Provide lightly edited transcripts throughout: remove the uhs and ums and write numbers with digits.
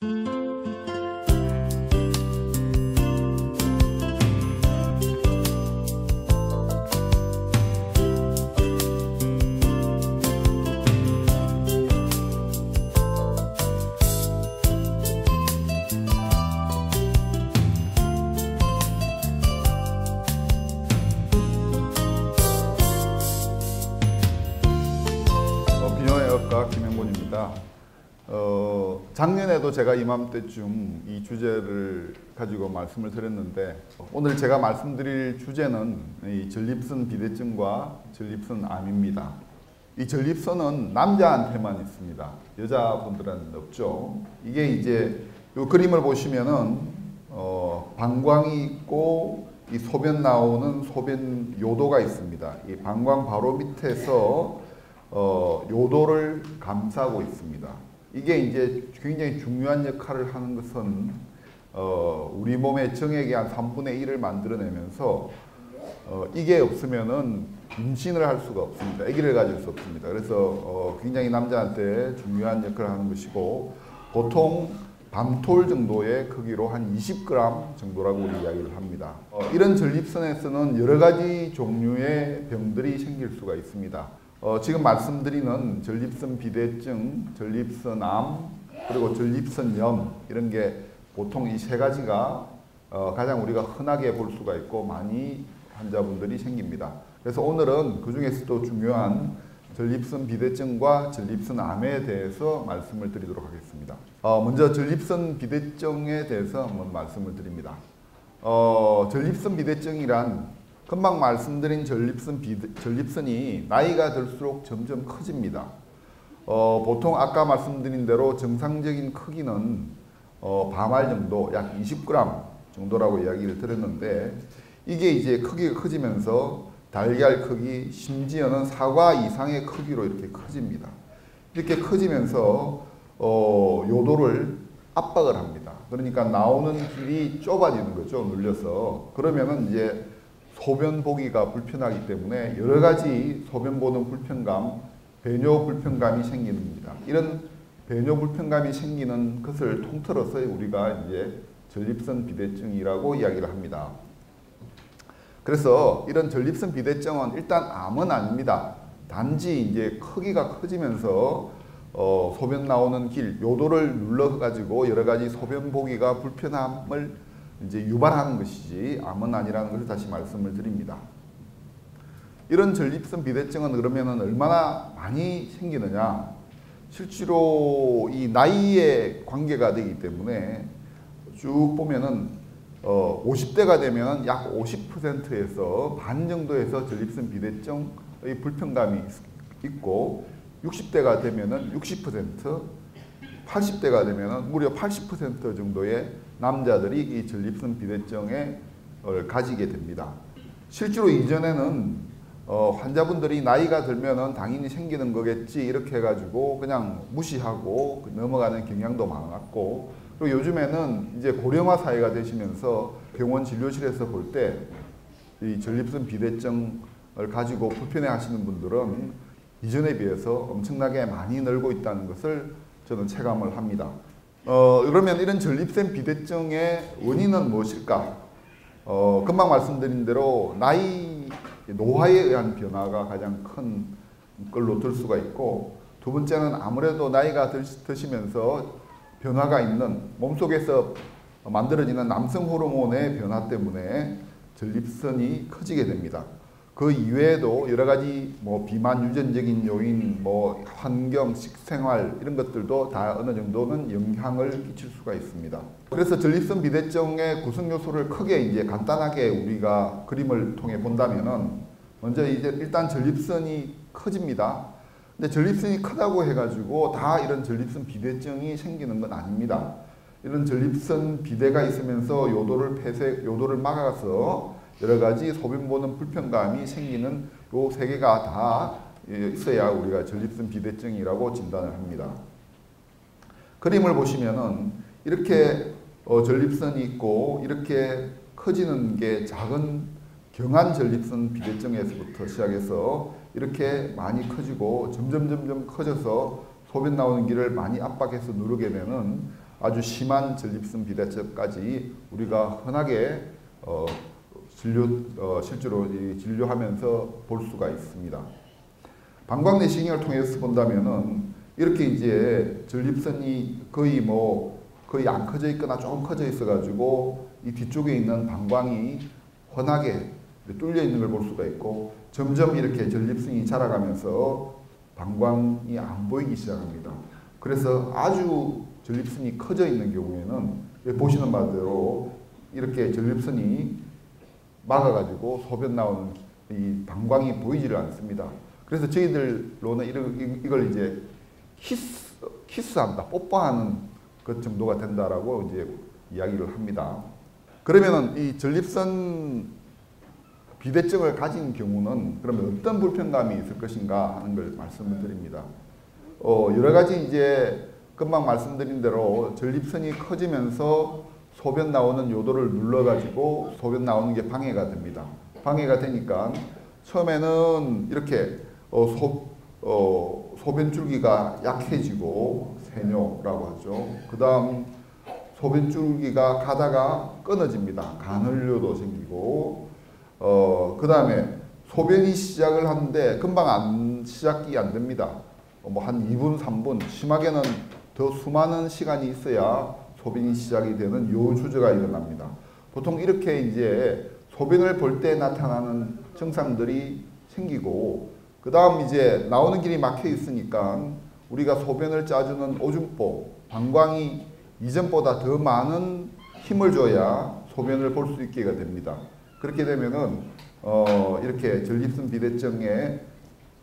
김영곤입니다. 작년에도 제가 이맘때쯤 이 주제를 가지고 말씀을 드렸는데, 오늘 제가 말씀드릴 주제는 이 전립선 비대증과 전립선 암입니다. 이 전립선은 남자한테만 있습니다. 여자분들은 없죠. 이게 이제 이 그림을 보시면은 방광이 있고 이 소변 나오는 소변 요도가 있습니다. 이 방광 바로 밑에서 요도를 감싸고 있습니다. 이게 이제 굉장히 중요한 역할을 하는 것은 우리 몸의 정액의 한 3분의 1을 만들어내면서 이게 없으면은 임신을 할 수가 없습니다. 아기를 가질 수 없습니다. 그래서 굉장히 남자한테 중요한 역할을 하는 것이고, 보통 밤톨 정도의 크기로 한 20g 정도라고 우리 이야기를 합니다. 이런 전립선에서는 여러 가지 종류의 병들이 생길 수가 있습니다. 지금 말씀드리는 전립선 비대증, 전립선암, 그리고 전립선염, 이런 게 보통 이 세 가지가 가장 우리가 흔하게 볼 수가 있고 많이 환자분들이 생깁니다. 그래서 오늘은 그 중에서도 중요한 전립선 비대증과 전립선암에 대해서 말씀을 드리도록 하겠습니다. 먼저 전립선 비대증에 대해서 한번 말씀을 드립니다. 전립선 비대증이란 금방 말씀드린 전립선이 나이가 들수록 점점 커집니다. 보통 아까 말씀드린 대로 정상적인 크기는 밤알 정도, 약 20g 정도라고 이야기를 드렸는데, 이게 이제 크기가 커지면서 달걀 크기, 심지어는 사과 이상의 크기로 이렇게 커집니다. 이렇게 커지면서 요도를 압박을 합니다. 그러니까 나오는 길이 좁아지는 거죠, 눌려서. 그러면은 이제 소변 보기가 불편하기 때문에 여러 가지 소변 보는 불편감, 배뇨 불편감이 생기는 겁니다. 이런 배뇨 불편감이 생기는 것을 통틀어서 우리가 이제 전립선 비대증이라고 이야기를 합니다. 그래서 이런 전립선 비대증은 일단 암은 아닙니다. 단지 이제 크기가 커지면서 소변 나오는 길, 요도를 눌러가지고 여러 가지 소변 보기가 불편함을 이제 유발하는 것이지 암은 아니라는 것을 다시 말씀을 드립니다. 이런 전립선 비대증은 그러면은 얼마나 많이 생기느냐? 실제로 이 나이에 관계가 되기 때문에 쭉 보면은 50대가 되면 약 50%에서 반 정도에서 전립선 비대증의 불편감이 있고, 60대가 되면은 60%, 80대가 되면은 무려 80% 정도의 남자들이 이 전립선 비대증을 가지게 됩니다. 실제로 이전에는 환자분들이 나이가 들면은 당연히 생기는 거겠지 이렇게 해가지고 그냥 무시하고 넘어가는 경향도 많았고, 그리고 요즘에는 이제 고령화 사회가 되시면서 병원 진료실에서 볼 때 이 전립선 비대증을 가지고 불편해 하시는 분들은 이전에 비해서 엄청나게 많이 늘고 있다는 것을 저는 체감을 합니다. 그러면 이런 전립선 비대증의 원인은 무엇일까? 금방 말씀드린 대로 노화에 의한 변화가 가장 큰 걸로 들 수가 있고, 두 번째는 아무래도 나이가 드시면서 변화가 있는 몸속에서 만들어지는 남성 호르몬의 변화 때문에 전립선이 커지게 됩니다. 그 이외에도 여러 가지 비만 유전적인 요인, 환경, 식생활 이런 것들도 다 어느 정도는 영향을 끼칠 수가 있습니다. 그래서 전립선 비대증의 구성 요소를 크게 이제 간단하게 우리가 그림을 통해 본다면은, 먼저 이제 일단 전립선이 커집니다. 근데 전립선이 크다고 해가지고 다 이런 전립선 비대증이 생기는 건 아닙니다. 이런 전립선 비대가 있으면서 요도를 막아서 여러 가지 소변 보는 불편감이 생기는 요 세 개가 다 있어야 우리가 전립선 비대증이라고 진단을 합니다. 그림을 보시면은 이렇게 전립선이 있고 이렇게 커지는 게 작은 경한 전립선 비대증에서부터 시작해서 이렇게 많이 커지고 점점 커져서 소변 나오는 길을 많이 압박해서 누르게 되는 아주 심한 전립선 비대증까지 우리가 흔하게 실제로 진료하면서 볼 수가 있습니다. 방광 내시경을 통해서 본다면은 이렇게 이제 전립선이 거의 안 커져 있거나 조금 커져 있어 가지고 이 뒤쪽에 있는 방광이 훤하게 뚫려 있는 걸 볼 수가 있고, 점점 이렇게 전립선이 자라가면서 방광이 안 보이기 시작합니다. 그래서 아주 전립선이 커져 있는 경우에는 보시는 바대로 이렇게 전립선이 막아가지고 소변 나오는 이 방광이 보이지를 않습니다. 그래서 저희들로는 이걸 이제 키스한다, 뽀뽀하는 그 정도가 된다라고 이제 이야기를 합니다. 그러면은 이 전립선 비대증을 가진 경우는 그러면 어떤 불편감이 있을 것인가 하는 걸 말씀을 드립니다. 여러 가지 이제 금방 말씀드린 대로 전립선이 커지면서 소변 나오는 요도를 눌러가지고 소변 나오는 게 방해가 됩니다. 방해가 되니까 처음에는 이렇게 소변줄기가 약해지고 세뇨라고 하죠. 그 다음 소변줄기가 가다가 끊어집니다. 간헐료도 생기고, 그 다음에 소변이 시작을 하는데 금방 시작이 안 됩니다. 뭐 한 2분, 3분, 심하게는 더 수많은 시간이 있어야 소변이 시작이 되는 요주저가 일어납니다. 보통 이렇게 이제 소변을 볼 때 나타나는 증상들이 생기고, 그 다음 이제 나오는 길이 막혀 있으니까 우리가 소변을 짜주는 오줌보, 방광이 이전보다 더 많은 힘을 줘야 소변을 볼 수 있게 됩니다. 그렇게 되면은 이렇게 전립선 비대증에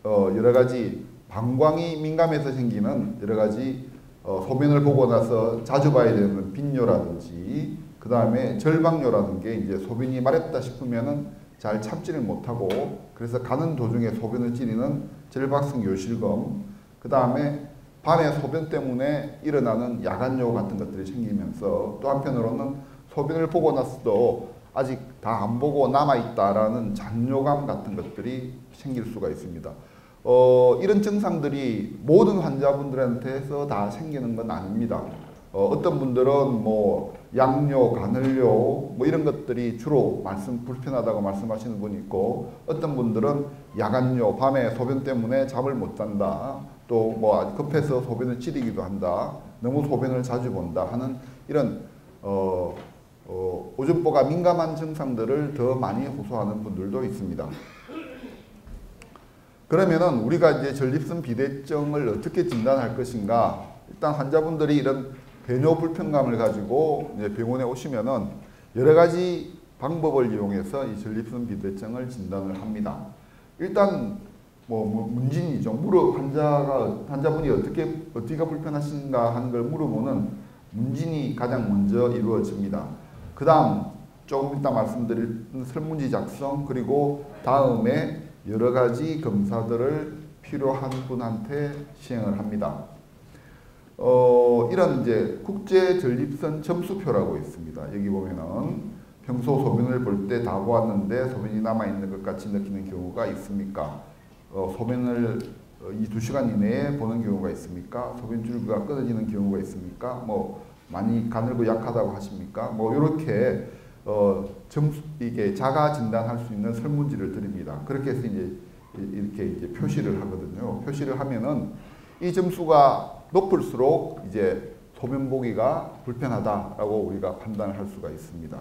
여러 가지 방광이 민감해서 생기는 여러 가지 소변을 보고 나서 자주 봐야 되는 빈뇨라든지, 그 다음에 절박뇨라는 게 이제 소변이 마렵다 싶으면은 잘 참지를 못하고 그래서 가는 도중에 소변을 찌르는 절박성 요실금, 그 다음에 밤에 소변 때문에 일어나는 야간뇨 같은 것들이 생기면서 또 한편으로는 소변을 보고 나서도 아직 다 안 보고 남아있다라는 잔뇨감 같은 것들이 생길 수가 있습니다. 이런 증상들이 모든 환자분들한테서 다 생기는 건 아닙니다. 어떤 분들은 뭐 양뇨, 간헐료 뭐 이런 것들이 주로 불편하다고 말씀하시는 분이 있고, 어떤 분들은 야간뇨, 밤에 소변 때문에 잠을 못 잔다, 또 뭐 급해서 소변을 찌르기도 한다, 너무 소변을 자주 본다 하는 이런 오줌보가 민감한 증상들을 더 많이 호소하는 분들도 있습니다. 그러면은 우리가 이제 전립선 비대증을 어떻게 진단할 것인가? 일단 환자분들이 이런 배뇨 불편감을 가지고 이제 병원에 오시면은 여러 가지 방법을 이용해서 이 전립선 비대증을 진단을 합니다. 일단 뭐 문진이죠. 환자분이 어디가 불편하신가 하는 걸 물어보는 문진이 가장 먼저 이루어집니다. 그 다음 조금 이따 말씀드릴 설문지 작성, 그리고 다음에 여러 가지 검사들을 필요한 분한테 시행을 합니다. 이런 이제 국제 전립선 점수표라고 있습니다. 여기 보면은 평소 소변을 볼 때 다 보았는데 소변이 남아있는 것 같이 느끼는 경우가 있습니까? 소변을 2시간 이내에 보는 경우가 있습니까? 소변줄기가 끊어지는 경우가 있습니까? 뭐 많이 가늘고 약하다고 하십니까? 뭐 이렇게 이게 자가 진단할 수 있는 설문지를 드립니다. 그렇게 해서 이렇게 이제 표시를 하거든요. 표시를 하면은 이 점수가 높을수록 이제 소변 보기가 불편하다라고 우리가 판단을 할 수가 있습니다.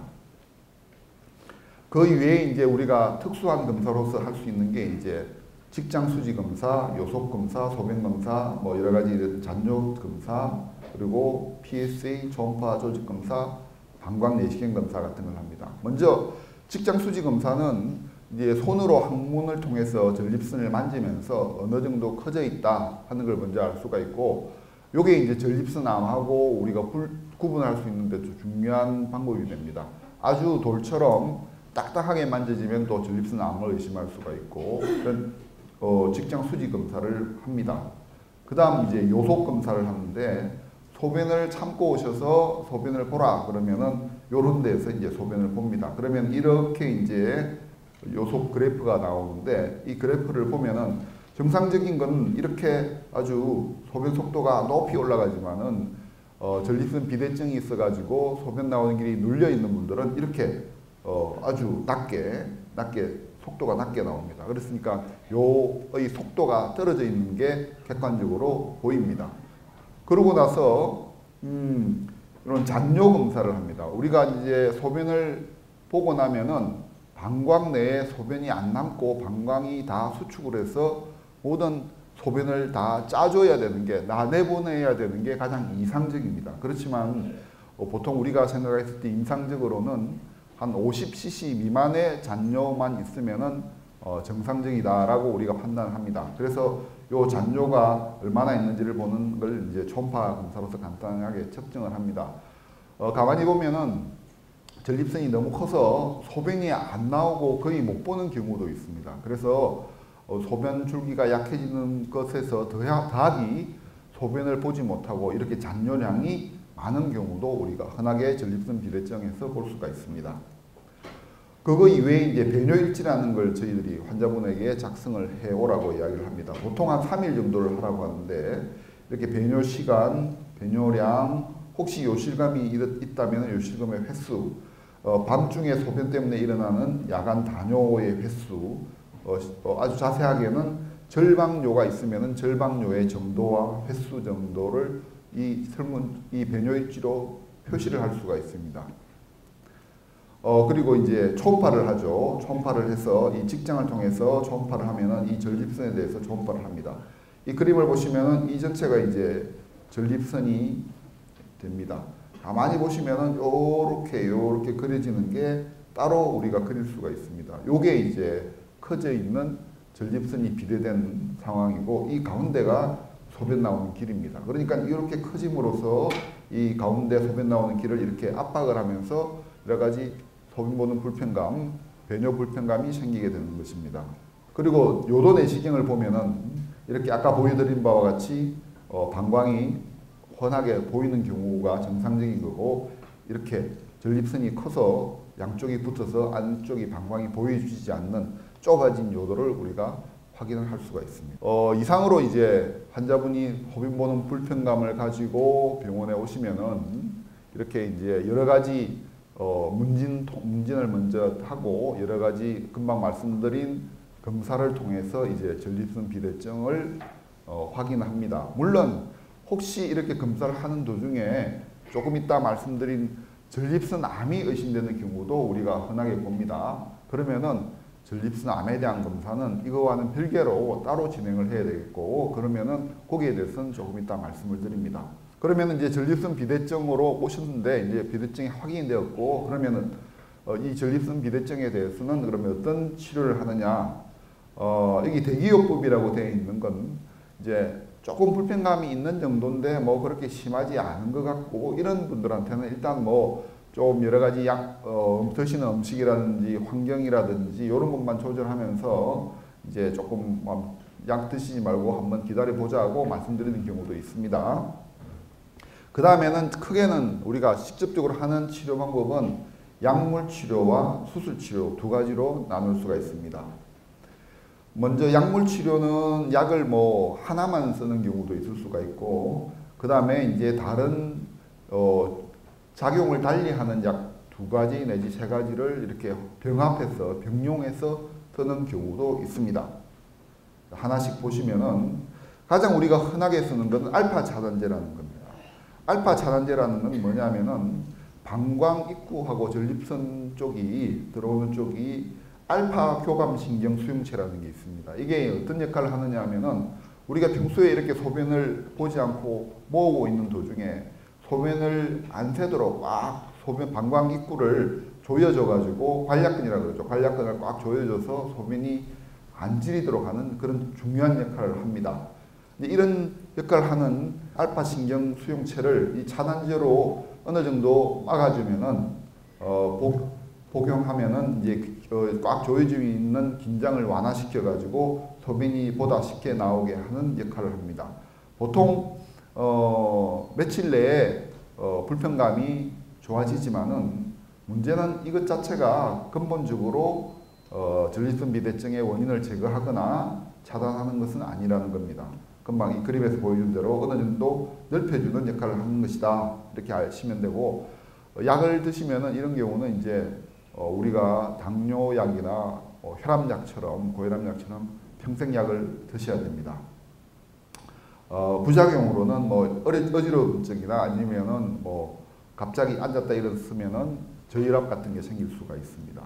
그 이외에 이제 우리가 특수한 검사로서 할 수 있는 게 이제 직장 수지 검사, 요속 검사, 소변 검사, 뭐 여러 가지 이런 잔뇨 검사, 그리고 PSA 초음파 조직 검사, 방광 내시경 검사 같은 걸 합니다. 먼저 직장 수지 검사는 이제 손으로 항문을 통해서 전립선을 만지면서 어느 정도 커져 있다 하는 걸 먼저 알 수가 있고, 요게 이제 전립선암하고 우리가 구분할 수 있는 데 중요한 방법이 됩니다. 아주 돌처럼 딱딱하게 만져지면 또 전립선암을 의심할 수가 있고, 그런 직장 수지 검사를 합니다. 그 다음 이제 요속 검사를 하는데, 소변을 참고 오셔서 소변을 보라 그러면은 요런 데서 이제 소변을 봅니다. 그러면 이렇게 이제 요속 그래프가 나오는데, 이 그래프를 보면은 정상적인 건 이렇게 아주 소변 속도가 높이 올라가지만은 전립선 비대증이 있어가지고 소변 나오는 길이 눌려 있는 분들은 이렇게 아주 낮게 속도가 낮게 나옵니다. 그렇으니까 요의 속도가 떨어져 있는 게 객관적으로 보입니다. 그러고 나서 이런 잔뇨 검사를 합니다. 우리가 이제 소변을 보고 나면은 방광 내에 소변이 안 남고 방광이 다 수축을 해서 모든 소변을 다 짜줘야 되는 게, 내보내야 되는 게 가장 이상적입니다. 그렇지만 보통 우리가 생각했을 때 임상적으로는 한 50cc 미만의 잔뇨만 있으면은 정상적이다라고 우리가 판단합니다. 그래서 요 잔뇨가 얼마나 있는지를 보는 걸 이제 초음파 검사로서 간단하게 측정을 합니다. 가만히 보면은 전립선이 너무 커서 소변이 안 나오고 거의 못 보는 경우도 있습니다. 그래서 소변 줄기가 약해지는 것에서 더하기 소변을 보지 못하고 이렇게 잔뇨량이 많은 경우도 우리가 흔하게 전립선 비대증에서 볼 수가 있습니다. 그거 이외에 이제 배뇨일지라는 걸 저희들이 환자분에게 작성을 해오라고 이야기를 합니다. 보통 한 3일 정도를 하라고 하는데 이렇게 배뇨 시간, 배뇨량, 혹시 요실감이 있다면 요실감의 횟수, 밤중에 소변 때문에 일어나는 야간 다뇨의 횟수, 아주 자세하게는 절방뇨가 있으면 절방뇨의 정도와 횟수 정도를 이 배뇨일지로 표시를 할 수가 있습니다. 그리고 이제 초음파를 하죠. 초음파를 해서 이 직장을 통해서 초음파를 하면은 이 전립선에 대해서 초음파를 합니다. 이 그림을 보시면은 이 전체가 이제 전립선이 됩니다. 가만히 보시면은 요렇게 그려지는 게 따로 우리가 그릴 수가 있습니다. 요게 이제 커져 있는 전립선이 비대된 상황이고 이 가운데가 소변 나오는 길입니다. 그러니까 이렇게 커짐으로써 이 가운데 소변 나오는 길을 이렇게 압박을 하면서 여러 가지 소변 보는 불편감, 배뇨 불편감이 생기게 되는 것입니다. 그리고 요도 내시경을 보면은 이렇게 아까 보여드린 바와 같이 방광이 훤하게 보이는 경우가 정상적인 거고 이렇게 전립선이 커서 양쪽이 붙어서 안쪽이 방광이 보여주지 않는 좁아진 요도를 우리가 확인을 할 수가 있습니다. 이상으로 이제 환자분이 소변 보는 불편감을 가지고 병원에 오시면은 이렇게 이제 여러 가지 문진을 먼저 하고 여러 가지 금방 말씀드린 검사를 통해서 이제 전립선 비대증을 확인합니다. 물론 혹시 이렇게 검사를 하는 도중에 조금 이따 말씀드린 전립선 암이 의심되는 경우도 우리가 흔하게 봅니다. 그러면은 전립선 암에 대한 검사는 이거와는 별개로 따로 진행을 해야 되겠고 그러면은 거기에 대해서는 조금 이따 말씀을 드립니다. 그러면은 이제 전립선 비대증으로 오셨는데 이제 비대증이 확인되었고 그러면은 이 전립선 비대증에 대해서는 그러면 어떤 치료를 하느냐? 여기 대기요법이라고 되어 있는 건 이제 조금 불편감이 있는 정도인데 뭐 그렇게 심하지 않은 것 같고 이런 분들한테는 일단 뭐 좀 여러 가지 드시는 음식이라든지 환경이라든지 이런 것만 조절하면서 이제 조금 약 드시지 말고 한번 기다려 보자고 말씀드리는 경우도 있습니다. 그 다음에는 크게는 우리가 직접적으로 하는 치료 방법은 약물 치료와 수술 치료 두 가지로 나눌 수가 있습니다. 먼저 약물 치료는 약을 뭐 하나만 쓰는 경우도 있을 수가 있고 그 다음에 이제 다른 작용을 달리하는 약 두 가지 내지 세 가지를 이렇게 병합해서 병용해서 쓰는 경우도 있습니다. 하나씩 보시면은 가장 우리가 흔하게 쓰는 것은 알파 차단제라는 겁니다. 알파 차단제라는 건 뭐냐면은 방광 입구하고 전립선 쪽이 들어오는 쪽이 알파 교감 신경 수용체라는 게 있습니다. 이게 어떤 역할을 하느냐 하면은 우리가 평소에 이렇게 소변을 보지 않고 모으고 있는 도중에 소변을 안 새도록 꽉 소변 방광 입구를 조여줘 가지고 관략근이라고 그러죠. 관략근을 꽉 조여줘서 소변이 안 지리도록 하는 그런 중요한 역할을 합니다. 이런 역할을 하는 알파 신경 수용체를 이 차단제로 어느 정도 막아주면은 복용하면은 이제 꽉 조여져 있는 긴장을 완화시켜 가지고 소변이 보다 쉽게 나오게 하는 역할을 합니다. 보통 며칠 내에 불편감이 좋아지지만은 문제는 이것 자체가 근본적으로 전립선 비대증의 원인을 제거하거나 차단하는 것은 아니라는 겁니다. 금방 이 그림에서 보여준 대로 어느 정도 넓혀주는 역할을 하는 것이다. 이렇게 아시면 되고, 약을 드시면은 이런 경우는 이제 우리가 당뇨약이나 혈압약처럼 고혈압약처럼 평생 약을 드셔야 됩니다. 부작용으로는 뭐 어지러운 적이나 아니면은 뭐 갑자기 앉았다 일어서면은 저혈압 같은 게 생길 수가 있습니다.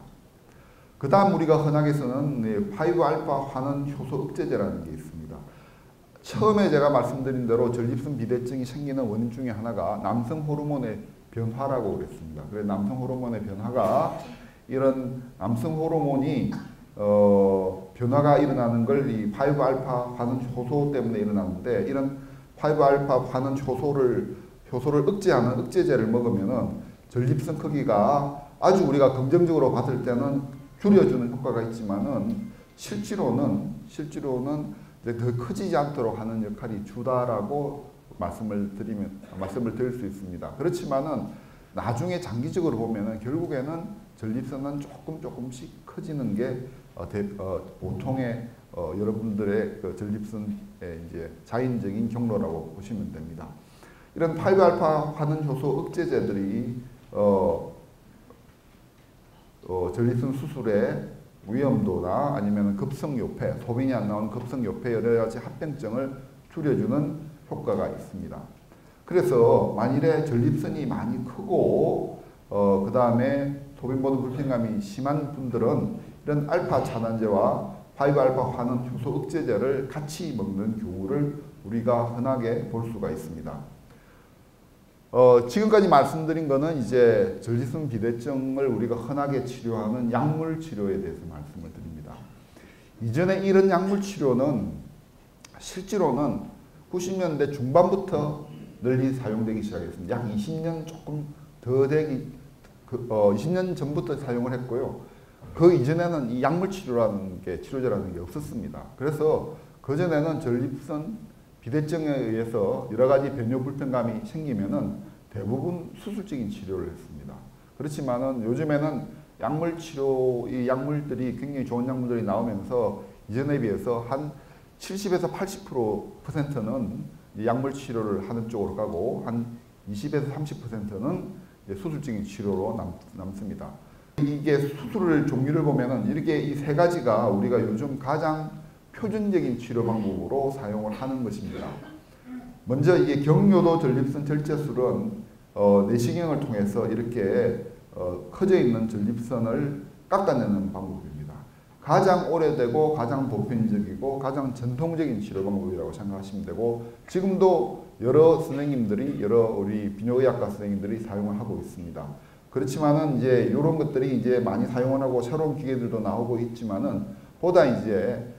그 다음 우리가 흔하게 쓰는 5알파 환원 효소 억제제라는 게 있습니다. 처음에 제가 말씀드린 대로 전립선 비대증이 생기는 원인 중에 하나가 남성 호르몬의 변화라고 그랬습니다. 그래서 남성 호르몬의 변화가 이런 남성 호르몬이 변화가 일어나는 걸 이 5알파 환원 효소 때문에 일어나는데, 이런 5알파 환원 효소를 억제하는 억제제를 먹으면은 전립선 크기가 아주 우리가 긍정적으로 봤을 때는 줄여주는 효과가 있지만은 실제로는 이제 더 커지지 않도록 하는 역할이 주다라고 말씀을 드릴 수 있습니다. 그렇지만은 나중에 장기적으로 보면은 결국에는 전립선은 조금씩 커지는 게 보통의 여러분들의 그 전립선의 이제 자연적인 경로라고 보시면 됩니다. 이런 5알파 환원 효소 억제제들이 전립선 수술의 위험도나 아니면 급성요폐, 소변이 안 나오는 급성요폐 여러 가지 합병증을 줄여주는 효과가 있습니다. 그래서 만일에 전립선이 많이 크고 그 다음에 소변 보는 불편감이 심한 분들은 이런 알파 차단제와 5알파 환원 효소 억제제를 같이 먹는 경우를 우리가 흔하게 볼 수가 있습니다. 지금까지 말씀드린 거는 이제 전립선 비대증을 우리가 흔하게 치료하는 약물 치료에 대해서 말씀을 드립니다. 이전에 이런 약물 치료는 실제로는 90년대 중반부터 널리 사용되기 시작했습니다. 약 20년 조금 더 되기 20년 전부터 사용을 했고요. 그 이전에는 이 약물 치료라는 게 치료제라는 게 없었습니다. 그래서 그 전에는 전립선 비대증에 의해서 여러 가지 변뇨 불편감이 생기면은 대부분 수술적인 치료를 했습니다. 그렇지만은 요즘에는 약물 치료, 이 약물들이 굉장히 좋은 약물들이 나오면서 이전에 비해서 한 70에서 80%는 약물 치료를 하는 쪽으로 가고 한 20에서 30%는 수술적인 치료로 남습니다. 이게 수술을 종류를 보면은 이렇게 이 세 가지가 우리가 요즘 가장 표준적인 치료 방법으로 사용을 하는 것입니다. 먼저 이게 경요도 전립선 절제술은 내시경을 통해서 이렇게 커져 있는 전립선을 깎아내는 방법입니다. 가장 오래되고 가장 보편적이고 가장 전통적인 치료 방법이라고 생각하시면 되고, 지금도 여러 선생님들이, 여러 우리 비뇨의학과 선생님들이 사용을 하고 있습니다. 그렇지만은 이제 이런 것들이 이제 많이 사용을 하고 새로운 기계들도 나오고 있지만은 보다 이제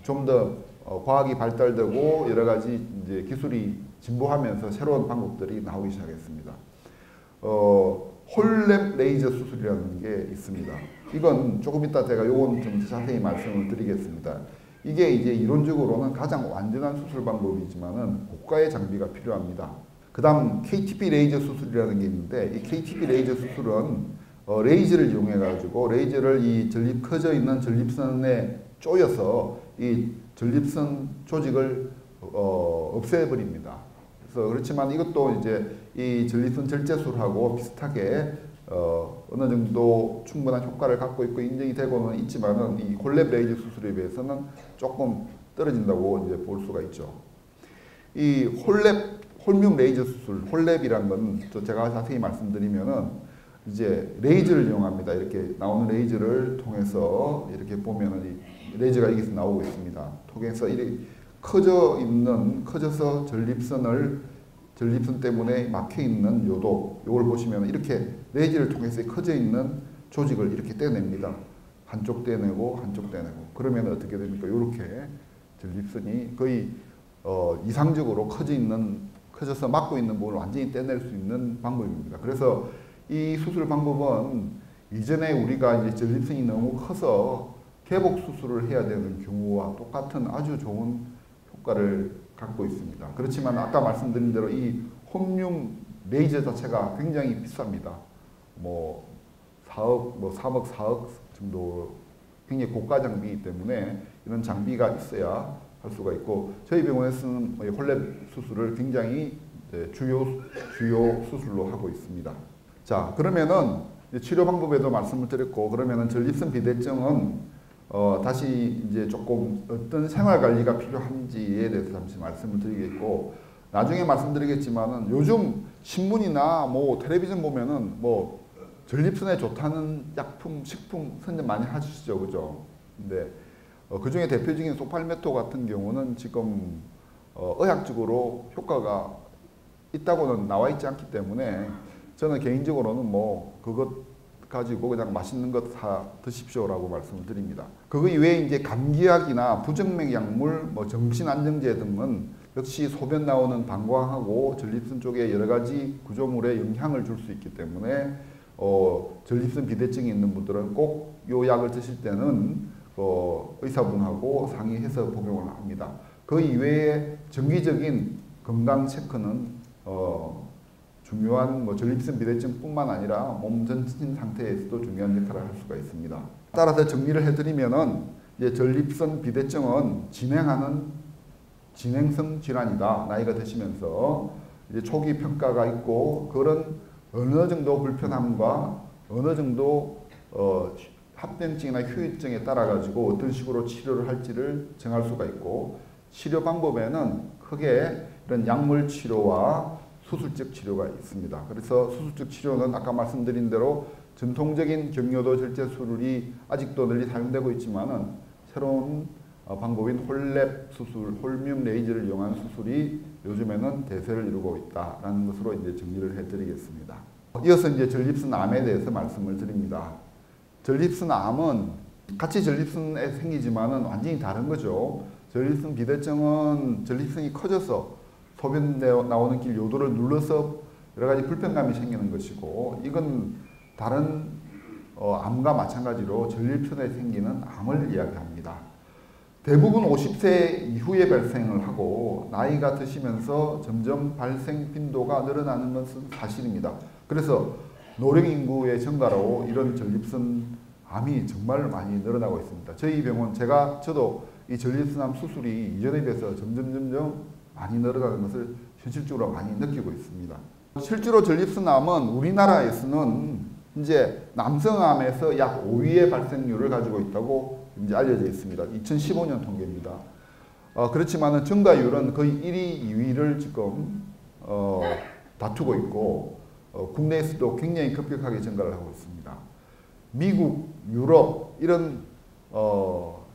좀 더 과학이 발달되고 여러 가지 이제 기술이 진보하면서 새로운 방법들이 나오기 시작했습니다. 홀랩 레이저 수술이라는 게 있습니다. 이건 조금 이따 제가 요건 좀 자세히 말씀을 드리겠습니다. 이게 이제 이론적으로는 가장 완전한 수술 방법이지만은 고가의 장비가 필요합니다. 그 다음 KTP 레이저 수술이라는 게 있는데, 이 KTP 레이저 수술은 레이저를 이용해 가지고 레이저를 이 커져 있는 전립선에 쪼여서 이 전립선 조직을 없애버립니다. 그래서 그렇지만 이것도 이제 이 전립선 절제술하고 비슷하게 어느 정도 충분한 효과를 갖고 있고 인정이 되고는 있지만은 이 홀랩 레이저 수술에 비해서는 조금 떨어진다고 이제 볼 수가 있죠. 이 홀뮴 레이저 수술, 홀랩이란 건 제가 자세히 말씀드리면은 이제 레이저를 이용합니다. 이렇게 나오는 레이저를 통해서 이렇게 보면은 이 레이저가 여기서 나오고 있습니다. 통해서 이렇게 커져서 전립선 때문에 막혀 있는 요도, 요걸 보시면 이렇게 레이저를 통해서 커져 있는 조직을 이렇게 떼냅니다. 한쪽 떼내고 한쪽 떼내고. 그러면 어떻게 됩니까? 이렇게 전립선이 거의 이상적으로 커져서 막고 있는 부분을 완전히 떼낼 수 있는 방법입니다. 그래서 이 수술 방법은 이전에 우리가 이제 전립선이 너무 커서 개복 수술을 해야 되는 경우와 똑같은 아주 좋은 효과를 갖고 있습니다. 그렇지만 아까 말씀드린 대로 이 홈뮴 레이저 자체가 굉장히 비쌉니다. 뭐 4억, 뭐 3억, 4억 정도 굉장히 고가 장비이기 때문에 이런 장비가 있어야 할 수가 있고 저희 병원에서는 홀랩 수술을 굉장히 주요 수술로 하고 있습니다. 자, 그러면은 치료 방법에도 말씀을 드렸고 그러면은 전립선 비대증은 다시 이제 조금 어떤 생활 관리가 필요한지에 대해서 잠시 말씀을 드리겠고 나중에 말씀드리겠지만은 요즘 신문이나 뭐 텔레비전 보면은 뭐 전립선에 좋다는 약품, 식품 선전 많이 하시죠, 그죠? 근데 그 중에 대표적인 소팔메토 같은 경우는 지금 의학적으로 효과가 있다고는 나와 있지 않기 때문에 저는 개인적으로는 뭐 그것 가지고 그냥 맛있는 것 사 드십시오라고 말씀을 드립니다. 그거 이외에 이제 감기약이나 부정맥 약물, 뭐 정신안정제 등은 역시 소변 나오는 방광하고 전립선 쪽에 여러 가지 구조물에 영향을 줄 수 있기 때문에 전립선 비대증이 있는 분들은 꼭 요 약을 드실 때는 의사분하고 상의해서 복용을 합니다. 그 이외에 정기적인 건강 체크는 중요한 전립선 비대증뿐만 아니라 몸 전신 상태에서도 중요한 역할을 할 수가 있습니다. 따라서 정리를 해드리면은 이제 전립선 비대증은 진행성 질환이다. 나이가 드시면서 이제 초기 평가가 있고 그런 어느 정도 불편함과 어느 정도 합병증이나 후유증에 따라 가지고 어떤 식으로 치료를 할지를 정할 수가 있고 치료 방법에는 크게 이런 약물 치료와 수술적 치료가 있습니다. 그래서 수술적 치료는 아까 말씀드린 대로 전통적인 경료도 절제술이 아직도 널리 사용되고 있지만은 새로운 방법인 홀랩 수술, 홀뮴 레이저를 이용한 수술이 요즘에는 대세를 이루고 있다라는 것으로 이제 정리를 해드리겠습니다. 이어서 이제 전립선 암에 대해서 말씀을 드립니다. 전립선 암은 같이 전립선에 생기지만은 완전히 다른 거죠. 전립선 비대증은 전립선이 커져서 소변 나오는 길 요도를 눌러서 여러 가지 불편감이 생기는 것이고 이건 다른 암과 마찬가지로 전립선에 생기는 암을 이야기합니다. 대부분 50세 이후에 발생을 하고 나이가 드시면서 점점 발생 빈도가 늘어나는 것은 사실입니다. 그래서 노령 인구의 증가로 이런 전립선 암이 정말 많이 늘어나고 있습니다. 저희 병원 저도 이 전립선암 수술이 이전에 비해서 점점 많이 늘어가는 것을 현실적으로 많이 느끼고 있습니다. 실제로 전립선암은 우리나라에서는 이제 남성암에서 약 5위의 발생률을 가지고 있다고 이제 알려져 있습니다. 2015년 통계입니다. 그렇지만은 증가율은 거의 1위, 2위를 지금 다투고 있고 국내에서도 굉장히 급격하게 증가를 하고 있습니다. 미국, 유럽 이런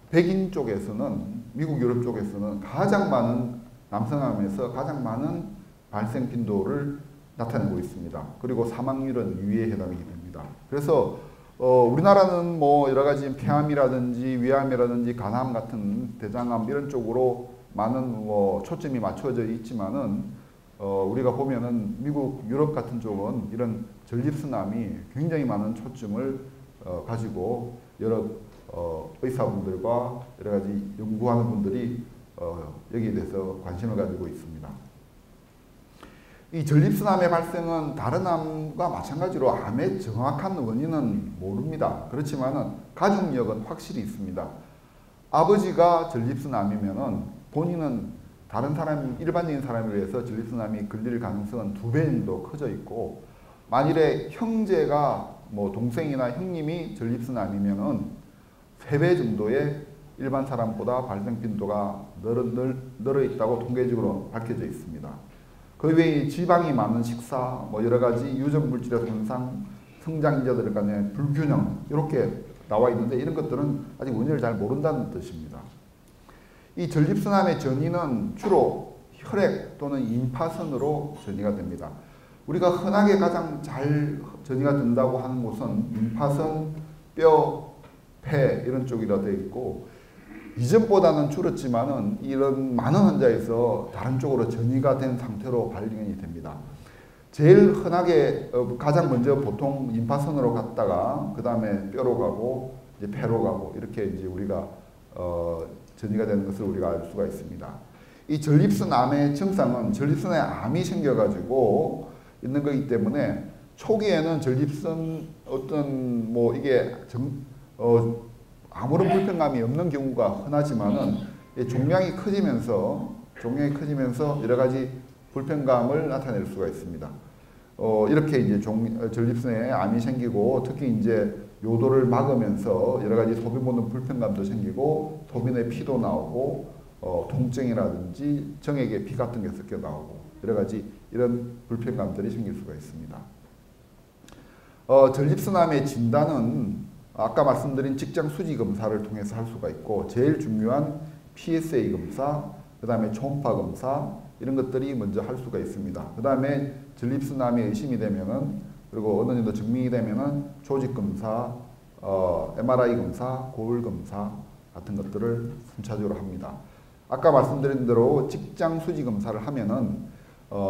백인 쪽에서는 미국, 유럽 쪽에서는 가장 많은 남성암에서 가장 많은 발생 빈도를 나타내고 있습니다. 그리고 사망률은 2위에 해당이 됩니다. 그래서 우리나라는 뭐 여러 가지 폐암이라든지 위암이라든지 간암 같은 대장암 이런 쪽으로 많은 초점이 맞춰져 있지만은 우리가 보면은 미국, 유럽 같은 쪽은 이런 전립선암이 굉장히 많은 초점을 가지고 여러 의사분들과 여러 가지 연구하는 분들이 여기에 대해서 관심을 가지고 있습니다. 이 전립선암의 발생은 다른 암과 마찬가지로 암의 정확한 원인은 모릅니다. 그렇지만은 가족력은 확실히 있습니다. 아버지가 전립선암이면은 본인은 다른 사람, 일반적인 사람에 비해서 전립선암이 걸릴 가능성은 2배 정도 커져 있고 만일에 형제가 동생이나 형님이 전립선암이면은 3배 정도의 일반 사람보다 발생 빈도가 늘어 있다고 통계적으로 밝혀져 있습니다. 그 외에 지방이 많은 식사, 여러 가지 유전 물질의 손상, 성장 인자들 간의 불균형 이렇게 나와 있는데 이런 것들은 아직 원인을 잘 모른다는 뜻입니다. 이 전립선암의 전이는 주로 혈액 또는 임파선으로 전이가 됩니다. 우리가 흔하게 가장 잘 전이가 된다고 하는 곳은 임파선, 뼈, 폐 이런 쪽이라 되어 있고 이전보다는 줄었지만은 이런 많은 환자에서 다른 쪽으로 전이가 된 상태로 발견이 됩니다. 제일 흔하게 가장 먼저 보통 임파선으로 갔다가 그 다음에 뼈로 가고 이제 폐로 가고 이렇게 이제 우리가 전이가 되는 것을 우리가 알 수가 있습니다. 이 전립선암의 증상은 전립선에 암이 생겨가지고 있는 거기 때문에 초기에는 전립선 이게 아무런 불편감이 없는 경우가 흔하지만은 종양이 커지면서 여러 가지 불편감을 나타낼 수가 있습니다. 이렇게 이제 전립선에 암이 생기고 특히 이제 요도를 막으면서 여러 가지 소변 보는 불편감도 생기고 소변에 피도 나오고 통증이라든지 정액에 피 같은 게 섞여 나오고 여러 가지 이런 불편감들이 생길 수가 있습니다. 전립선암의 진단은 아까 말씀드린 직장 수지 검사를 통해서 할 수가 있고 제일 중요한 PSA 검사, 그 다음에 초음파 검사 이런 것들이 먼저 할 수가 있습니다. 그 다음에 전립선암이 의심이 되면은 그리고 어느 정도 증명이 되면은 조직 검사, MRI 검사, 거울 검사 같은 것들을 순차적으로 합니다. 아까 말씀드린 대로 직장 수지 검사를 하면은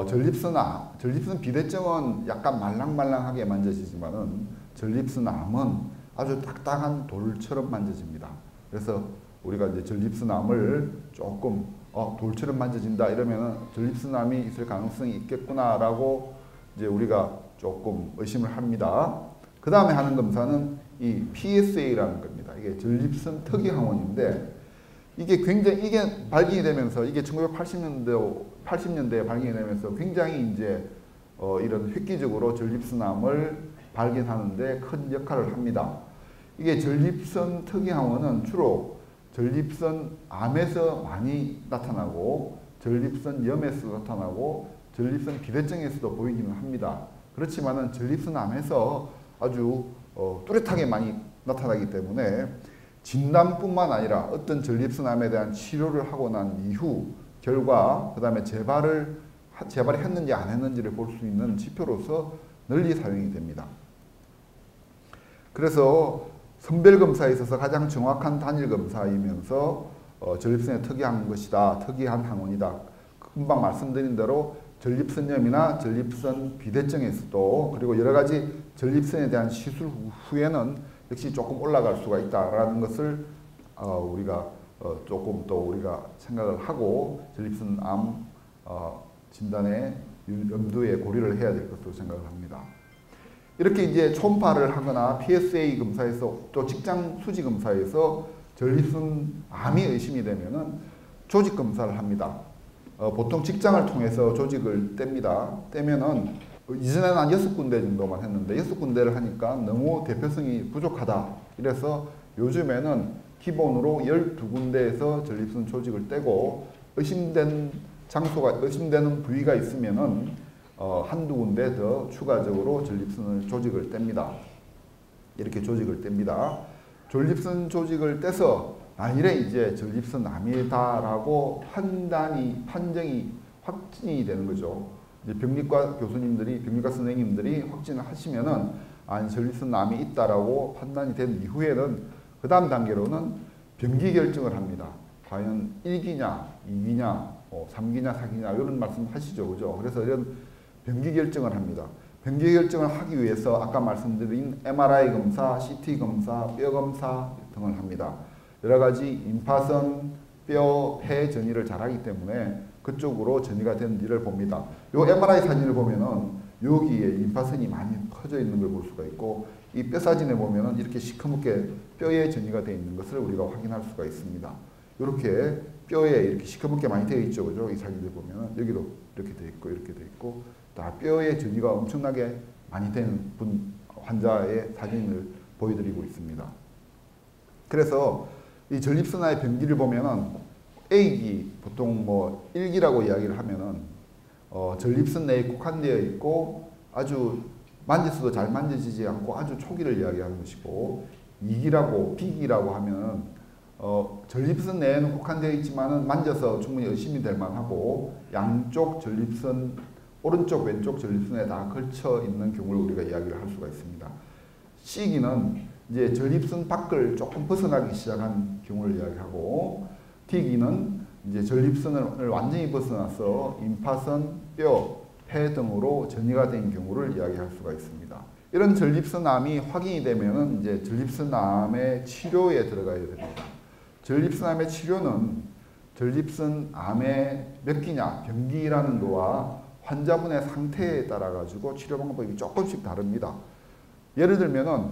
전립선 비대증은 약간 말랑말랑하게 만져지지만은 전립선암은 아주 딱딱한 돌처럼 만져집니다. 그래서 우리가 이제 전립선암을 조금 돌처럼 만져진다 이러면은 전립선암이 있을 가능성이 있겠구나라고 이제 우리가 조금 의심을 합니다. 그 다음에 하는 검사는 이 PSA라는 겁니다. 이게 전립선 특이 항원인데 이게 발견이 되면서 이게 1980년대에 발견이 되면서 굉장히 이제 이런 획기적으로 전립선암을 발견하는데 큰 역할을 합니다. 이게 전립선 특이 항원은 주로 전립선 암에서 많이 나타나고 전립선염에서 나타나고 전립선 비대증에서도 보이기는 합니다. 그렇지만은 전립선 암에서 아주 뚜렷하게 많이 나타나기 때문에 진단뿐만 아니라 어떤 전립선암에 대한 치료를 하고 난 이후 결과 그 다음에 재발이 했는지 안 했는지를 볼 수 있는 지표로서 널리 사용이 됩니다. 그래서 선별검사에 있어서 가장 정확한 단일검사이면서 전립선에 특이한 것이다. 특이한 항원이다. 금방 말씀드린 대로 전립선염이나 전립선 비대증에서도 그리고 여러 가지 전립선에 대한 시술 후에는 역시 조금 올라갈 수가 있다라는 것을 우리가 조금 또 우리가 생각을 하고 전립선암 진단의 염두에 고려를 해야 될 것으로 생각을 합니다. 이렇게 이제 초음파를 하거나 PSA 검사에서 또 직장 수지 검사에서 전립선암이 의심이 되면은 조직 검사를 합니다. 보통 직장을 통해서 조직을 뗍니다. 떼면은 이전에는 한 6군데 정도만 했는데 6군데를 하니까 너무 대표성이 부족하다. 이래서 요즘에는 기본으로 12군데에서 전립선 조직을 떼고 의심되는 부위가 있으면은 한두 군데 더 추가적으로 전립선을 조직을 뗍니다. 이렇게 조직을 뗍니다. 전립선 조직을 떼서 만일에 이제 전립선암이다라고 판정이 확진이 되는 거죠. 이제 병리과 선생님들이 확진을 하시면은 전립선암이 있다라고 판단이 된 이후에는 그 다음 단계로는 병기 결정을 합니다. 과연 1기냐, 2기냐, 3기냐, 4기냐 이런 말씀 하시죠, 그죠? 그래서 이런 병기 결정을 합니다. 병기 결정을 하기 위해서 아까 말씀드린 MRI 검사, CT 검사, 뼈 검사 등을 합니다. 여러 가지 임파선, 뼈, 폐 전이를 잘하기 때문에 그쪽으로 전이가 됐는지를 봅니다. 요 MRI 사진을 보면은 여기에 임파선이 많이 퍼져 있는 걸 볼 수가 있고 이 뼈 사진에 보면은 이렇게 시커멓게 뼈에 전이가 되어 있는 것을 우리가 확인할 수가 있습니다. 이렇게 뼈에 이렇게 시커멓게 많이 되어 있죠, 그죠? 이 사진을 보면은 여기도 이렇게 되어 있고 이렇게 되어 있고 다 뼈에 전이가 엄청나게 많이 되는 환자의 사진을 보여드리고 있습니다. 그래서 이 전립선암의 병기를 보면은 A기 보통 1기라고 이야기를 하면은 전립선 내에 국한되어 있고 아주 만졌어도 잘 만져지지 않고 아주 초기를 이야기하는 것이고 2기라고 B기라고 하면은 전립선 내에는 국한되어 있지만은 만져서 충분히 의심이 될 만하고 양쪽 전립선 오른쪽 왼쪽 전립선에 다 걸쳐 있는 경우를 우리가 이야기를 할 수가 있습니다. C기는 이제 전립선 밖을 조금 벗어나기 시작한 경우를 이야기하고 D기는 이제 전립선을 완전히 벗어나서 임파선, 뼈, 폐 등으로 전이가 된 경우를 이야기할 수가 있습니다. 이런 전립선암이 확인이 되면은 이제 전립선암의 치료에 들어가야 됩니다. 전립선암의 치료는 전립선암의 몇 기냐, 병기라는 거와 환자분의 상태에 따라 가지고 치료 방법이 조금씩 다릅니다. 예를 들면은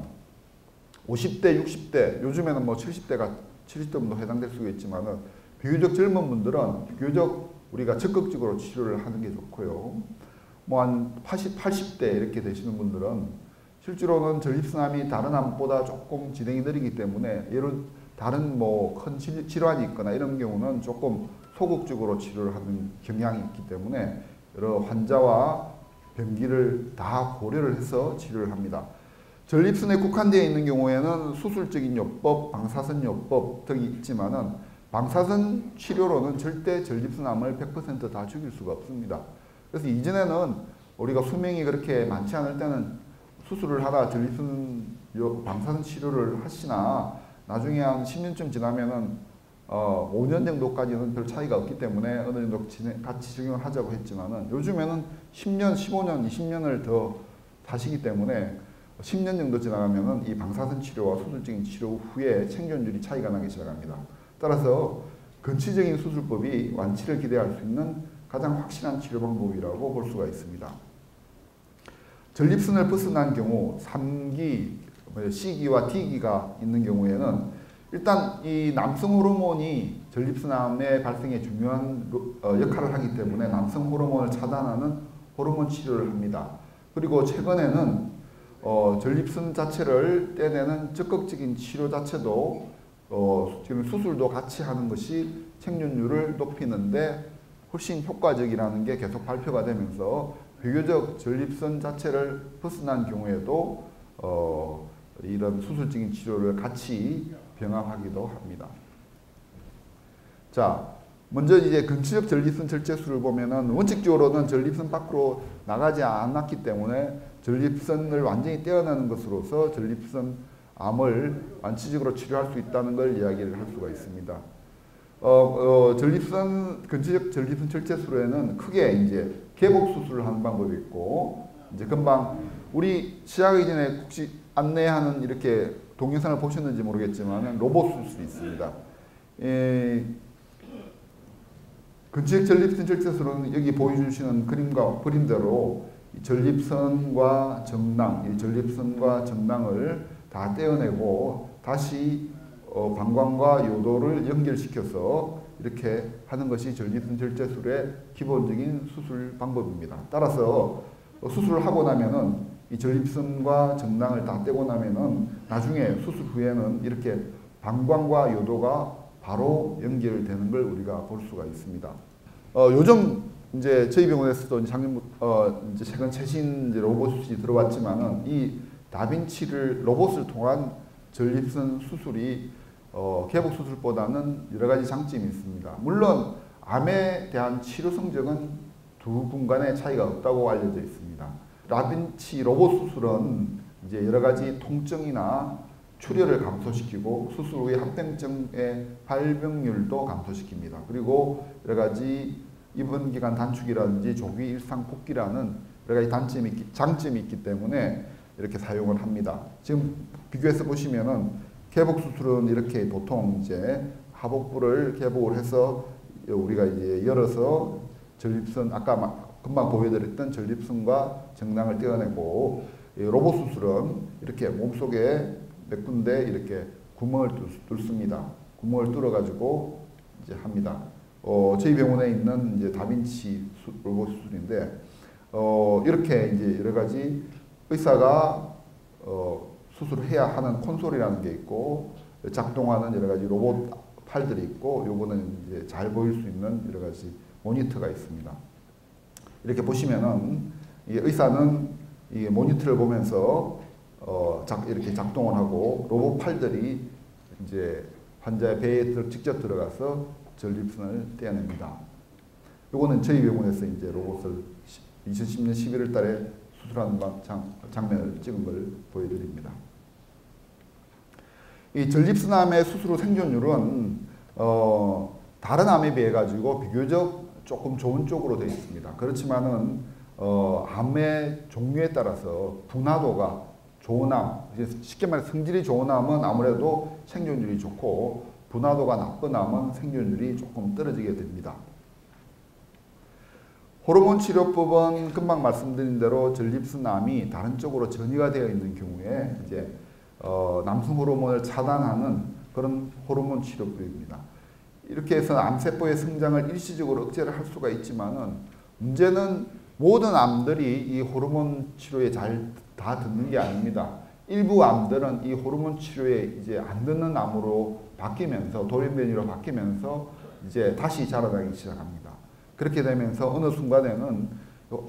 50대, 60대, 요즘에는 70대 정도 해당될 수가 있지만은 비교적 젊은 분들은 비교적 우리가 적극적으로 치료를 하는 게 좋고요. 뭐 한 80대 이렇게 되시는 분들은 실제로는 전립선암이 다른 암보다 조금 진행이 느리기 때문에 예를 다른 뭐 큰 질환이 있거나 이런 경우는 조금 소극적으로 치료를 하는 경향이 있기 때문에 여러 환자와 병기를 다 고려를 해서 치료를 합니다. 전립선에 국한되어 있는 경우에는 수술적인 요법, 방사선 요법 등이 있지만은 방사선 치료로는 절대 전립선암을 100% 다 죽일 수가 없습니다. 그래서 이전에는 우리가 수명이 그렇게 많지 않을 때는 수술을 하다 전립선 방사선 치료를 하시나 나중에 한 10년쯤 지나면은 5년 정도까지는 별 차이가 없기 때문에 어느 정도 같이 적용을 하자고 했지만은 요즘에는 10년, 15년, 20년을 더 사시기 때문에 10년 정도 지나가면은 이 방사선 치료와 수술적인 치료 후에 생존율이 차이가 나기 시작합니다. 따라서 근치적인 수술법이 완치를 기대할 수 있는 가장 확실한 치료 방법이라고 볼 수가 있습니다. 전립선을 벗어난 경우 3기, C기와 D기가 있는 경우에는 일단 이 남성 호르몬이 전립선암의 발생에 중요한 역할을 하기 때문에 남성 호르몬을 차단하는 호르몬 치료를 합니다. 그리고 최근에는 전립선 자체를 떼내는 적극적인 치료 자체도 지금 수술도 같이 하는 것이 생존율을 높이는데 훨씬 효과적이라는 게 계속 발표가 되면서 비교적 전립선 자체를 벗어난 경우에도 이런 수술적인 치료를 같이 병합하기도 합니다. 자, 먼저 이제 근치적 전립선 절제술을 보면은 원칙적으로는 전립선 밖으로 나가지 않았기 때문에 전립선을 완전히 떼어내는 것으로서 전립선 암을 완치적으로 치료할 수 있다는 걸 이야기를 할 수가 있습니다. 근치적 전립선 절제술에는 크게 이제 개복 수술을 하는 방법이 있고, 이제 금방 우리 시작하기 전에 혹시 안내하는 이렇게 동영상을 보셨는지 모르겠지만 로봇 수술이 있습니다. 근치적 전립선 절제술은 여기 보여주시는 그림대로 전립선과 정낭, 이 전립선과 정낭을 다 떼어내고 다시 방광과 요도를 연결시켜서 이렇게 하는 것이 전립선 절제술의 기본적인 수술 방법입니다. 따라서 수술을 하고 나면은 이 전립선과 정낭을 다 떼고 나면은 나중에 수술 후에는 이렇게 방광과 요도가 바로 연결되는 걸 우리가 볼 수가 있습니다. 요즘 이제 저희 병원에서도 이제 최근 최신 로봇 수술이 들어왔지만은 이 다빈치를 로봇을 통한 전립선 수술이 개복 수술보다는 여러 가지 장점이 있습니다. 물론 암에 대한 치료 성적은 두 분간의 차이가 없다고 알려져 있습니다. 다빈치 로봇 수술은 이제 여러 가지 통증이나 출혈을 감소시키고 수술 후에 합병증의 발병률도 감소시킵니다. 그리고 여러 가지 입원 기간 단축이라든지 조기 일상 복귀라는 여러 가지 장점이 있기 때문에 이렇게 사용을 합니다. 지금 비교해서 보시면은 개복 수술은 이렇게 보통 이제 하복부를 개복을 해서 우리가 이제 열어서 전립선 아까 금방 보여드렸던 전립선과 정낭을 떼어내고, 로봇 수술은 이렇게 몸속에 몇 군데 이렇게 구멍을 뚫습니다. 구멍을 뚫어가지고 이제 합니다. 저희 병원에 있는 이제 다빈치 로봇 수술인데, 이렇게 이제 여러 가지 의사가 수술을 해야 하는 콘솔이라는 게 있고, 작동하는 여러 가지 로봇 팔들이 있고, 요거는 이제 잘 보일 수 있는 여러 가지 모니터가 있습니다. 이렇게 보시면은 의사는 이 모니터를 보면서 이렇게 작동을 하고 로봇 팔들이 이제 환자의 배에 직접 들어가서 전립선을 떼어냅니다. 요거는 저희 병원에서 이제 로봇을 2010년 11월 달에 수술하는 장면을 찍은 걸 보여드립니다. 이 전립선암의 수술 후 생존율은 다른 암에 비해 가지고 비교적 조금 좋은 쪽으로 되어 있습니다. 그렇지만은 암의 종류에 따라서 분화도가 좋은 암, 쉽게 말해 성질이 좋은 암은 아무래도 생존율이 좋고 분화도가 나쁜 암은 생존율이 조금 떨어지게 됩니다. 호르몬 치료법은 금방 말씀드린 대로 전립선암이 다른 쪽으로 전이가 되어 있는 경우에 이제 남성 호르몬을 차단하는 그런 호르몬 치료법입니다. 이렇게 해서 암세포의 성장을 일시적으로 억제를 할 수가 있지만은 문제는 모든 암들이 이 호르몬 치료에 잘 다 듣는 게 아닙니다. 일부 암들은 이 호르몬 치료에 이제 안 듣는 암으로 바뀌면서 돌연변이로 바뀌면서 이제 다시 자라나기 시작합니다. 그렇게 되면서 어느 순간에는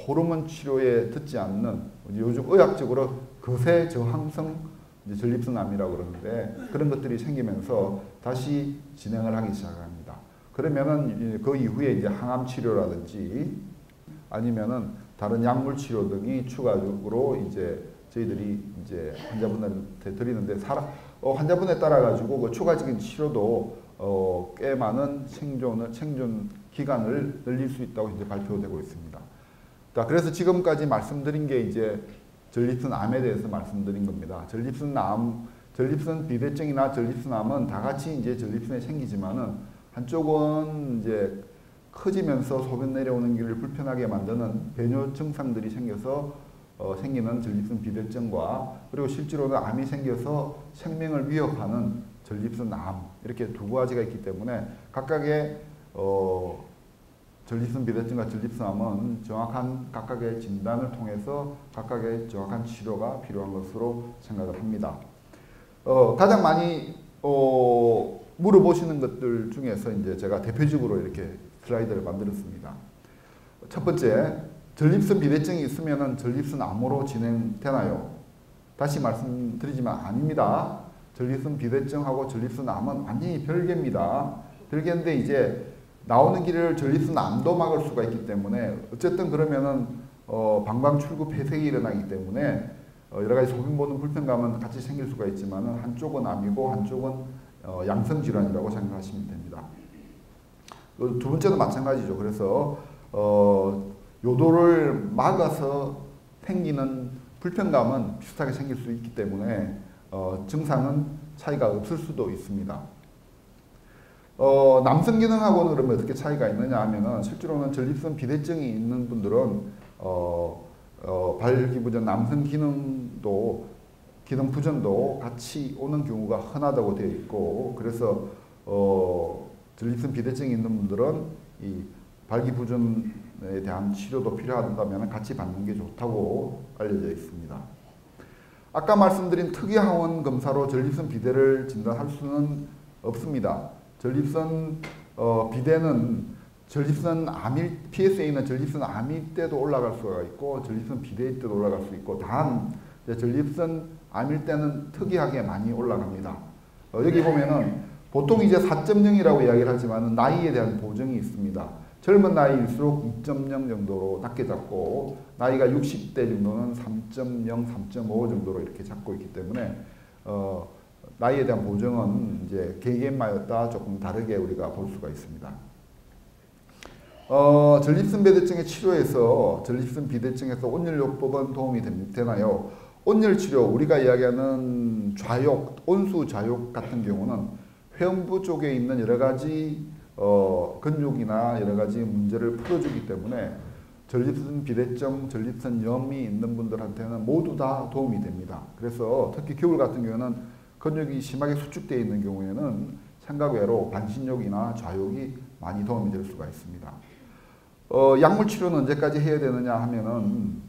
호르몬 치료에 듣지 않는 요즘 의학적으로 거세 저항성 전립선암이라고 그러는데 그런 것들이 생기면서 다시 진행을 하기 시작합니다. 그러면은 그 이후에 이제 항암 치료라든지 아니면은 다른 약물 치료 등이 추가적으로 이제 저희들이 이제 환자분한테 드리는데 환자분에 따라 가지고 그 추가적인 치료도 꽤 많은 생존 기간을 늘릴 수 있다고 이제 발표되고 있습니다. 자, 그래서 지금까지 말씀드린 게 이제 전립선암에 대해서 말씀드린 겁니다. 전립선 비대증이나 전립선암은 다 같이 이제 전립선에 생기지만은 한쪽은 이제 커지면서 소변 내려오는 길을 불편하게 만드는 배뇨 증상들이 생겨서 생기는 전립선 비대증과 그리고 실제로는 암이 생겨서 생명을 위협하는 전립선암 이렇게 두 가지가 있기 때문에 각각의 전립선 비대증과 전립선암은 정확한 각각의 진단을 통해서 각각의 정확한 치료가 필요한 것으로 생각을 합니다. 가장 많이 물어보시는 것들 중에서 이제 제가 대표적으로 이렇게 슬라이드를 만들었습니다. 첫 번째, 전립선 비대증이 있으면 전립선암으로 진행되나요? 다시 말씀드리지만 아닙니다. 전립선 비대증하고 전립선암은 완전히 별개입니다. 별개인데 이제 나오는 길을 전립선암도 막을 수가 있기 때문에 어쨌든 그러면은 방광 출구 폐색이 일어나기 때문에 여러 가지 소변 보는 불편감은 같이 생길 수가 있지만은 한쪽은 암이고 한쪽은 양성 질환이라고 생각하시면 됩니다. 두 번째도 마찬가지죠. 그래서 요도를 막아서 생기는 불편감은 비슷하게 생길 수 있기 때문에 증상은 차이가 없을 수도 있습니다. 남성 기능하고는 그러면 어떻게 차이가 있느냐 하면은 실제로는 전립선 비대증이 있는 분들은 발기부전 남성 기능도 기능 부전도 같이 오는 경우가 흔하다고 되어 있고 그래서 전립선 비대증이 있는 분들은 이 발기부전에 대한 치료도 필요하다면 같이 받는 게 좋다고 알려져 있습니다. 아까 말씀드린 특이항원 검사로 전립선 비대를 진단할 수는 없습니다. 전립선 비대는 전립선 암일 PSA는 전립선 암일 때도 올라갈 수가 있고 전립선 비대일 때도 올라갈 수 있고 단 전립선 암일 때는 특이하게 많이 올라갑니다. 여기 보면은 보통 이제 4.0이라고 이야기를 하지만 나이에 대한 보정이 있습니다. 젊은 나이일수록 2.0 정도로 낮게 잡고 나이가 60대 정도는 3.0, 3.5 정도로 이렇게 잡고 있기 때문에 나이에 대한 보정은 이제 개개인마다 조금 다르게 우리가 볼 수가 있습니다. 전립선 비대증의 치료에서 전립선 비대증에서 온열요법은 도움이 되나요? 온열 치료 우리가 이야기하는 좌욕, 온수 좌욕 같은 경우는 회음부 쪽에 있는 여러 가지 근육이나 여러 가지 문제를 풀어주기 때문에 전립선 비대증, 전립선염이 있는 분들한테는 모두 다 도움이 됩니다. 그래서 특히 겨울 같은 경우는 근육이 심하게 수축되어 있는 경우에는 생각 외로 반신욕이나 좌욕이 많이 도움이 될 수가 있습니다. 약물 치료는 언제까지 해야 되느냐 하면은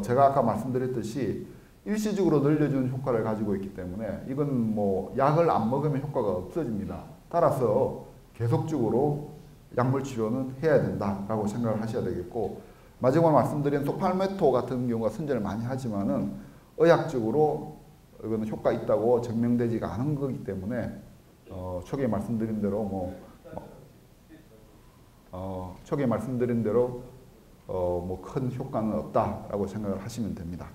제가 아까 말씀드렸듯이 일시적으로 늘려주는 효과를 가지고 있기 때문에 이건 뭐 약을 안 먹으면 효과가 없어집니다. 따라서 계속적으로 약물 치료는 해야 된다라고 생각을 하셔야 되겠고 마지막으로 말씀드린 소팔메토 같은 경우가 선전을 많이 하지만은 의학적으로 이거는 효과 있다고 증명되지가 않은 거기 때문에 초기에 말씀드린 대로 큰 효과는 없다라고 생각을 하시면 됩니다.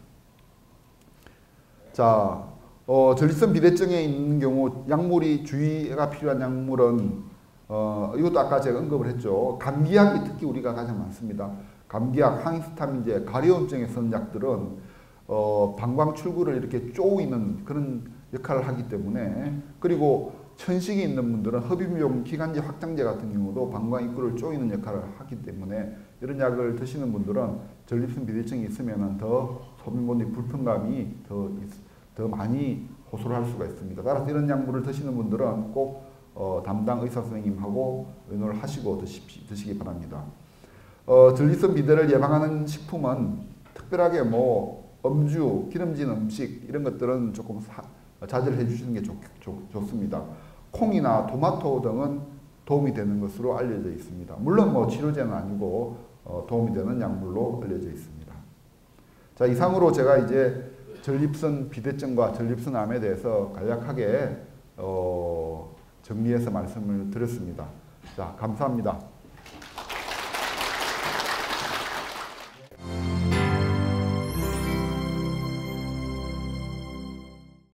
자, 전립선 비대증에 있는 경우 약물이 주의가 필요한 약물은 이것도 아까 제가 언급을 했죠. 감기약이 특히 우리가 가장 많습니다. 감기약, 항히스타민제, 가려움증에 쓰는 약들은 방광 출구를 이렇게 쪼이는 그런 역할을 하기 때문에 그리고 천식이 있는 분들은 흡입용 기관지 확장제 같은 경우도 방광 입구를 쪼이는 역할을 하기 때문에 이런 약을 드시는 분들은 전립선 비대증이 있으면 더 소변 불편감이 더 많이 호소를 할 수가 있습니다. 따라서 이런 약물을 드시는 분들은 꼭 담당 의사 선생님하고 의논을 하시고 드시기 바랍니다. 전립선 비대를 예방하는 식품은 특별하게 뭐 음주, 기름진 음식 이런 것들은 조금 자제를 해주시는 게 좋습니다. 콩이나 토마토 등은 도움이 되는 것으로 알려져 있습니다. 물론 뭐 치료제는 아니고 도움이 되는 약물로 알려져 있습니다. 자, 이상으로 제가 이제 전립선 비대증과 전립선암에 대해서 간략하게 정리해서 말씀을 드렸습니다. 자, 감사합니다.